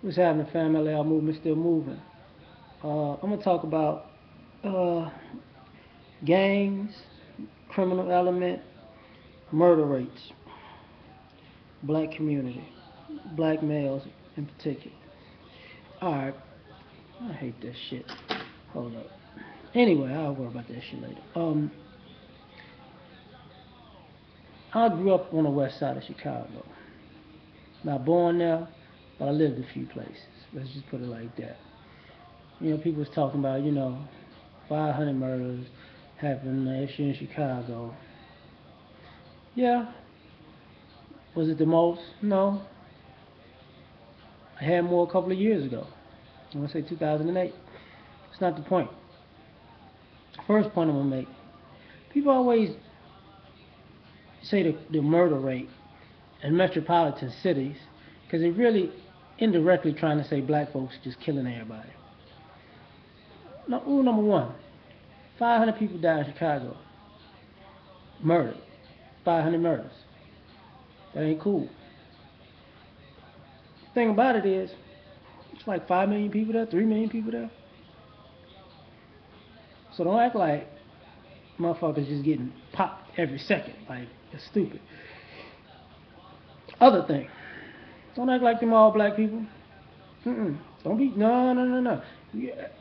What's happening, fam? L.A.R movement still moving. I'm gonna talk about uh, gangs, criminal element, murder rates, black community, black males in particular. All right, I hate that shit. Hold up. Anyway, I'll worry about that shit later. I grew up on the west side of Chicago. Not born there, but I lived a few places. Let's just put it like that. People was talking about 500 murders happened last year in Chicago. Yeah, was it the most? No, I had more a couple of years ago. I want to say 2008. It's not the point. First point I'm gonna make: people always say the murder rate in metropolitan cities because they really indirectly trying to say black folks just killing everybody. No, rule number one: 500 people died in Chicago, murdered. 500 murders. That ain't cool. The thing about it is, it's like 5 million people there, 3 million people there. So don't act like motherfuckers just getting popped every second. Like, it's stupid. Other thing, don't act like them all black people. Mm-mm. Don't be, no, no, no, no.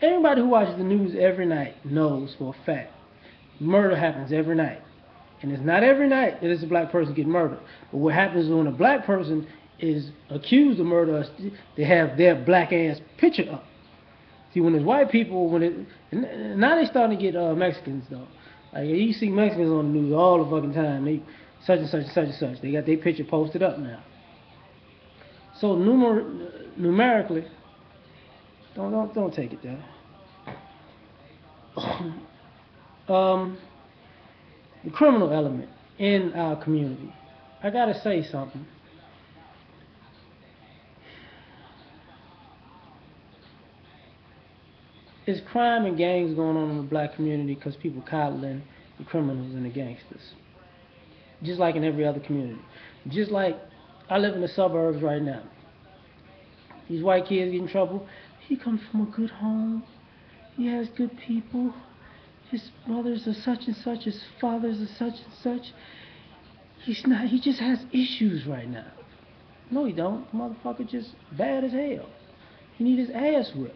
Everybody who watches the news every night knows for a fact murder happens every night. And it's not every night that it's a black person get murdered. But what happens when a black person is accused of murder, they have their black ass picture up. See, when it's white people, now they starting to get Mexicans though. Like you see Mexicans on the news all the fucking time. They such and such and such and such. They got their picture posted up now. So numerically, don't take it there. um, the criminal element in our community. I gotta say something. There's crime and gangs going on in the black community because people coddling the criminals and the gangsters. Just like in every other community. Just like I live in the suburbs right now. These white kids get in trouble. He comes from a good home. He has good people. His brothers are such and such. His fathers are such and such. He's not. He just has issues right now. No, he don't. The motherfucker just bad as hell. He need his ass whipped.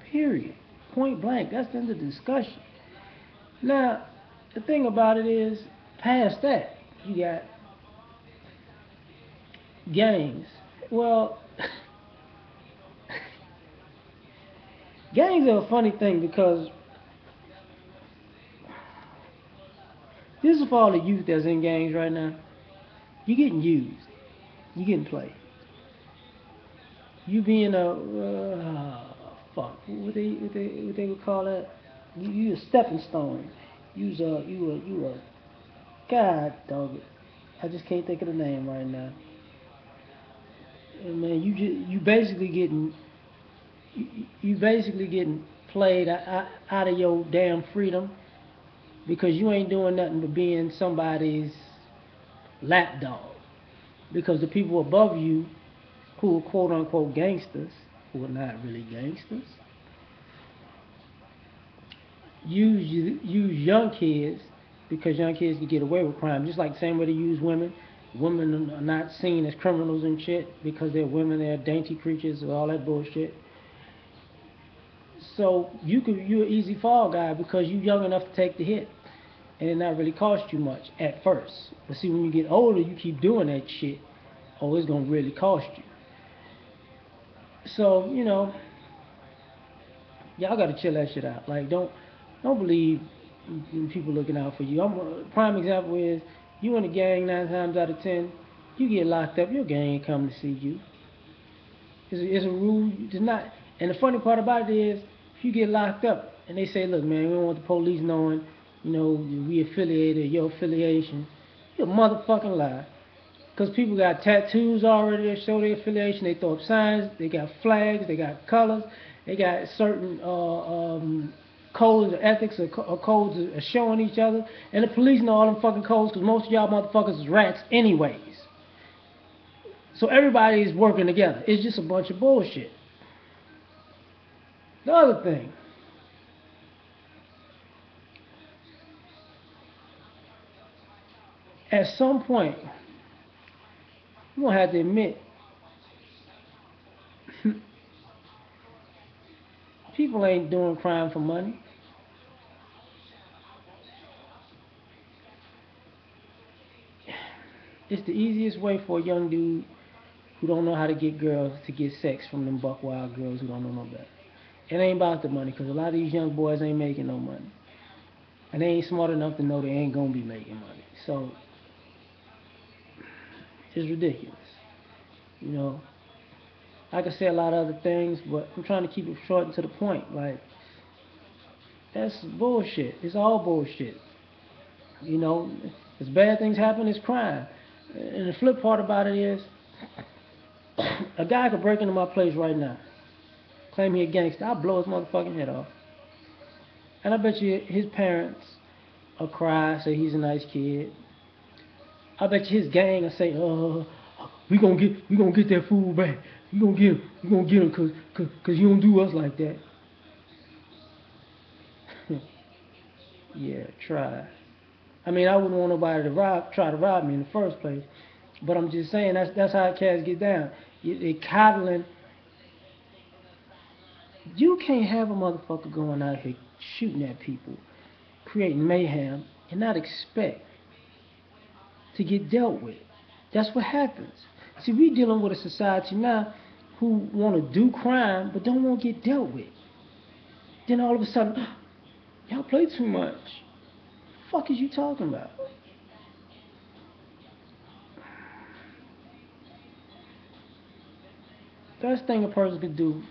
Period. Point blank. That's the end of the discussion. Now, the thing about it is, past that, you got gangs. Well, gangs are a funny thing because this is for all the youth that's in gangs right now. You're getting used. You're getting played. You being a fuck. What they would call that? You a stepping stone. You a god dog it. I just can't think of the name right now. And man, you basically getting played out of your damn freedom because you ain't doing nothing but being somebody's lapdog. Because the people above you, who are quote unquote gangsters, who are not really gangsters, use young kids because young kids can get away with crime. Just like the same way they use women. Women are not seen as criminals and shit because they're women, they're dainty creatures and all that bullshit. So you're an easy fall guy because you're young enough to take the hit and it not really cost you much at first. But see, when you get older, you keep doing that shit, oh, it's gonna really cost you. So y'all gotta chill that shit out. Like, don't believe in people looking out for you. Prime example is you in a gang 9 times out of 10, you get locked up, your gang ain't coming to see you. It's a rule. It's not. And the funny part about it is, if you get locked up and they say, look, man, we don't want the police knowing, we affiliated, your affiliation, you're a motherfucking lie. Because people got tattoos already that show their affiliation. They throw up signs. They got flags. They got colors. They got certain codes of ethics or codes of showing each other. And the police know all them fucking codes because most of y'all motherfuckers is rats anyways. So everybody is working together. It's just a bunch of bullshit. The other thing, at some point, you're gonna have to admit, people ain't doing crime for money. It's the easiest way for a young dude who don't know how to get girls to get sex from them buck wild girls who don't know no better. It ain't about the money, because a lot of these young boys ain't making no money. And they ain't smart enough to know they ain't gonna be making money. So, it's ridiculous. You know, I could say a lot of other things, but I'm trying to keep it short and to the point. Like, that's bullshit. It's all bullshit. You know, as bad things happen, it's crime. And the flip part about it is, a guy could break into my place right now, claim he a gangster. I'll blow his motherfucking head off. And I bet you his parents will cry, say he's a nice kid. I bet you his gang will say, we gonna get that fool back. We gonna get him, cause you don't do us like that. Yeah, try. I mean, I wouldn't want nobody to try to rob me in the first place. But I'm just saying that's how cats get down. They coddling. You can't have a motherfucker going out here shooting at people, creating mayhem, and not expect to get dealt with. That's what happens. See, we dealing with a society now who want to do crime but don't want to get dealt with. Then all of a sudden, y'all play too much. The fuck is you talking about? Best thing a person could do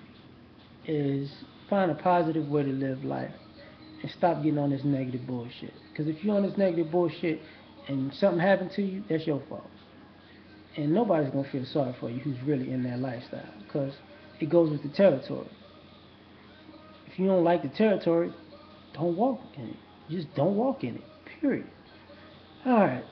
is find a positive way to live life and stop getting on this negative bullshit. Because if you're on this negative bullshit and something happened to you, that's your fault. And nobody's gonna feel sorry for you who's really in that lifestyle, because it goes with the territory. If you don't like the territory, don't walk in it. Just don't walk in it. Period. All right.